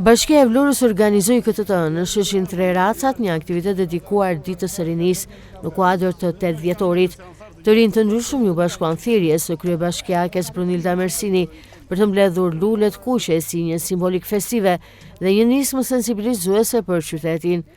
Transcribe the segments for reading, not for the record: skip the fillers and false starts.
Bashkia e Vlorës organizoi këtë të hënë në Sheshin Tre Racat një aktivitet dedikuar ditës së rinisë në kuadër të 8 dhjetorit. Të rinj të ndryshëm ju bashkuan thirrjes së kryebashkiakes Brunilda Mersini për të mbledhur lulet kuqe si një simbolik festive dhe një nismë sensibilizuese për qytetin.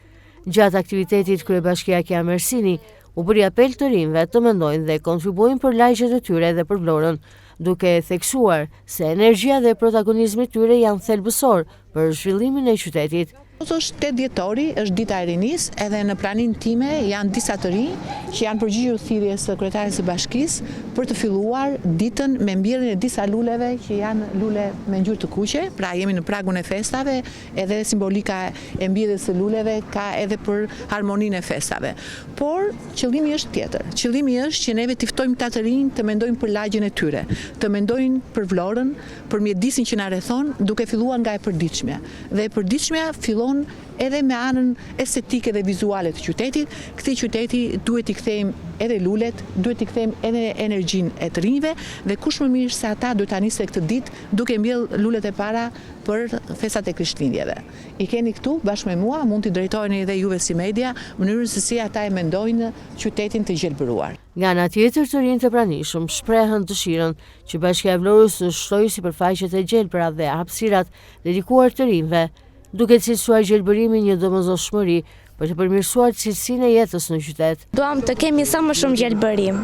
Gjatë aktivitetit kryebashkiakja Mersini u bëri apel të rinjve të mendojnë dhe kontribuojnë për lagjet e tyre dhe për Vlorën, duke theksuar se energjia dhe protagonizmi tyre janë thelbësor për zhvillimin e qytetit. Është 8 dhjetori, është dita e rinisë, edhe në planin time janë disa të rinj që janë përgjigjur thirrjes së kryetares së bashkisë për të filluar ditën me mbjelljen e disa luleve që janë lule me ngjyrë të kuqe, pra jemi në pragun e festave, edhe simbolika e mbjelljes së luleve ka edhe për harmoninë e festave. Por qëllimi është tjetër. Qëllimi është që neve t'i ftojmë ta të rinj të mendojnë për lagjen e tyre, të mendojnë për Vlorën, për mjedisin që na rrethon, duke filluar nga e përditshmja. Dhe e përditshmja fillon edhe me anën estetike dhe vizuale të qytetit. Këtij qyteti duhet i kthejmë edhe lulet, duhet i kthejmë edhe energjinë e të rinjve dhe kush më mirë se ata duhet ta nisë këtë ditë duke mbjell lulet e para për festat e Krishtlindjeve. I keni këtu bashkë me mua, mund t'i drejtojeni edhe juve si media, mënyrën se si ata e mendojnë qytetin të gjelbëruar. Nga ana tjetër të rinj të pranishëm shprehën dëshirën që Bashkia e Vlorës të shtojë sipërfaqet e gjelbëra dhe hapësirat dedikuar të rinjve, duke cilësuar gjelbërimi një domosdoshmëri për të përmirësuar cilësinë e jetës në qytet. Duam të kemi sa më shumë gjelbërim.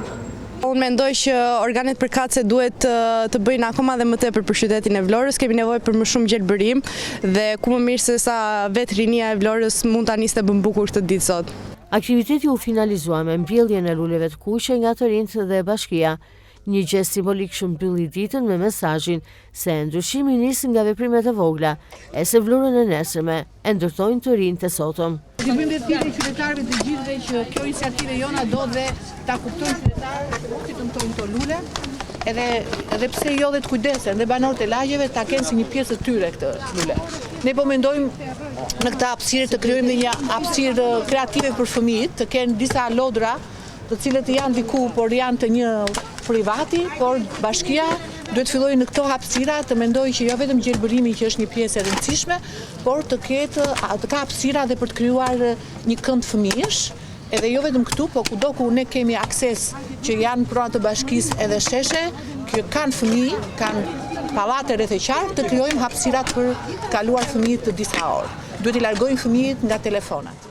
Unë mendoj që organet përkatëse duhet të bëjnë akoma dhe më tepër për qytetin e Vlorës. Kemi nevojë për më shumë gjelbërim dhe ku më mirë se sa vetë rinia e Vlorës mund ta nisë të bën bukur këtë ditë sot. Aktiviteti u finalizua me mbjelljen e luleve të kuqe nga të rinjt dhe bashkia. Një gest simbolik që mbylli ditën me mesazhin se ndryshimi nis nga veprimet e vogla, e se Vlorën e nesërme e ndërtojnë të rinjt e sotëm. Ju bëjmë detyrë qytetarëve të gjithëve që kjo iniciativë jona do dhe ta kuptojnë qytetarët që të ndërtojnë këto lule, edhe pse jo dhe të kujdesen dhe banorët e lagjeve ta kenë si një pjesë të tyre këtë lule. Ne po mendojmë në këtë hapësirë të krijojmë një hapësirë kreative për fëmijët, të kenë disa lodra të cilët janë diku por janë të një privati, por bashkia duhet fillojë në këto hapësira të mendojë që jo vetëm gjelbërimi që është një pjesë e rëndësishme, por të ka hapësira dhe për të krijuar një kënd fëmijësh, edhe jo vetëm këtu, po kudo ku ne kemi akses që janë pronat të bashkisë edhe sheshe, që kanë fëmijë, kanë pallate rreth e qartë, të krijojmë hapësirat për të kaluar fëmijët të disa orë. Duhet i largojmë fëmijët nga telefonat.